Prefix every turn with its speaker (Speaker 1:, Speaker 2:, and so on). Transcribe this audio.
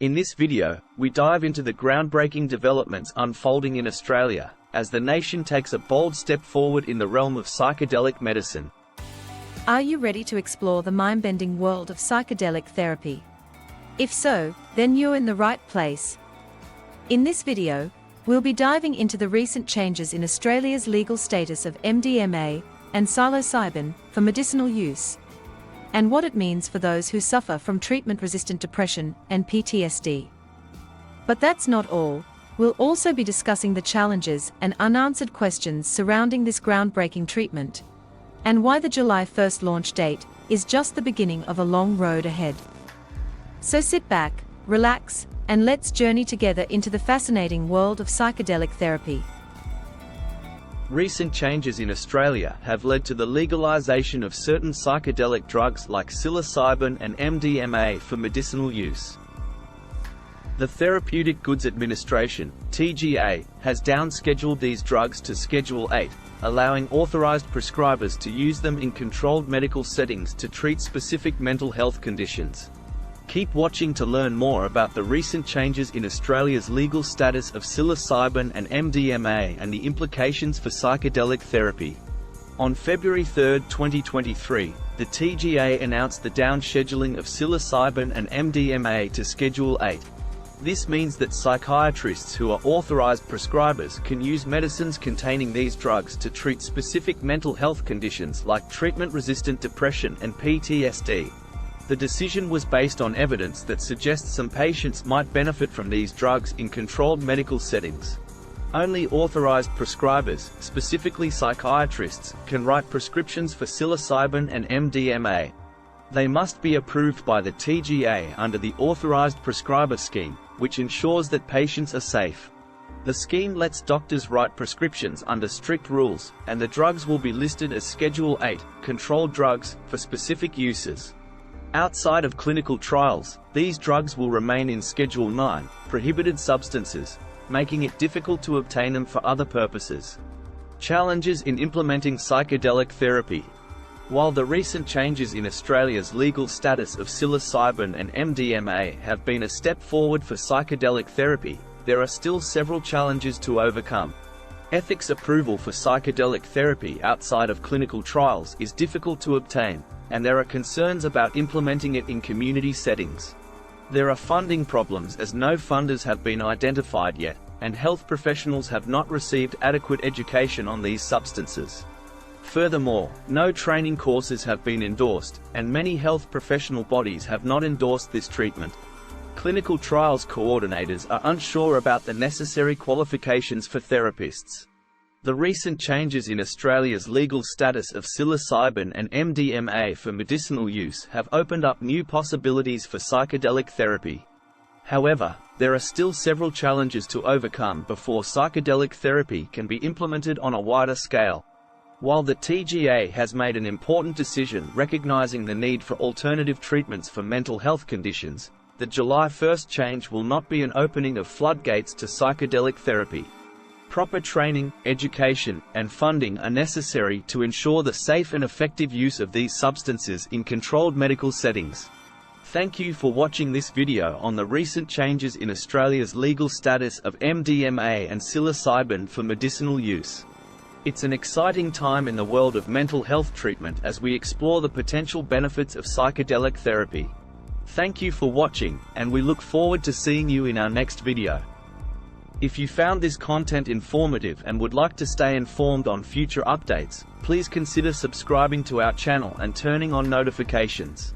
Speaker 1: In this video, we dive into the groundbreaking developments unfolding in Australia, as the nation takes a bold step forward in the realm of psychedelic medicine.
Speaker 2: Are you ready to explore the mind-bending world of psychedelic therapy? If so, then you're in the right place. In this video, we'll be diving into the recent changes in Australia's legal status of MDMA and Psilocybin for medicinal use, and what it means for those who suffer from treatment-resistant depression and PTSD. But that's not all. We'll also be discussing the challenges and unanswered questions surrounding this groundbreaking treatment, and why the July 1st launch date is just the beginning of a long road ahead. So sit back, relax, and let's journey together into the fascinating world of psychedelic therapy.
Speaker 1: Recent changes in Australia have led to the legalisation of certain psychedelic drugs like psilocybin and MDMA for medicinal use. The Therapeutic Goods Administration, TGA, has downscheduled these drugs to Schedule 8, allowing authorised prescribers to use them in controlled medical settings to treat specific mental health conditions. Keep watching to learn more about the recent changes in Australia's legal status of psilocybin and MDMA and the implications for psychedelic therapy. On February 3, 2023, the TGA announced the downscheduling of psilocybin and MDMA to Schedule 8. This means that psychiatrists who are authorized prescribers can use medicines containing these drugs to treat specific mental health conditions like treatment-resistant depression and PTSD. The decision was based on evidence that suggests some patients might benefit from these drugs in controlled medical settings. Only authorized prescribers, specifically psychiatrists, can write prescriptions for psilocybin and MDMA. They must be approved by the TGA under the Authorized Prescriber Scheme, which ensures that patients are safe. The scheme lets doctors write prescriptions under strict rules, and the drugs will be listed as Schedule 8, controlled drugs, for specific uses. Outside of clinical trials, these drugs will remain in Schedule 9, prohibited substances, making it difficult to obtain them for other purposes. Challenges in implementing psychedelic therapy. While the recent changes in Australia's legal status of psilocybin and MDMA have been a step forward for psychedelic therapy, there are still several challenges to overcome. Ethics approval for psychedelic therapy outside of clinical trials is difficult to obtain, and there are concerns about implementing it in community settings. There are funding problems as no funders have been identified yet, and health professionals have not received adequate education on these substances. Furthermore, no training courses have been endorsed, and many health professional bodies have not endorsed this treatment. Clinical trials coordinators are unsure about the necessary qualifications for therapists. The recent changes in Australia's legal status of psilocybin and MDMA for medicinal use have opened up new possibilities for psychedelic therapy. However, there are still several challenges to overcome before psychedelic therapy can be implemented on a wider scale. While the TGA has made an important decision recognizing the need for alternative treatments for mental health conditions, the July 1st change will not be an opening of floodgates to psychedelic therapy. Proper training, education, and funding are necessary to ensure the safe and effective use of these substances in controlled medical settings. Thank you for watching this video on the recent changes in Australia's legal status of MDMA and psilocybin for medicinal use. It's an exciting time in the world of mental health treatment as we explore the potential benefits of psychedelic therapy. Thank you for watching, and we look forward to seeing you in our next video. If you found this content informative and would like to stay informed on future updates, please consider subscribing to our channel and turning on notifications.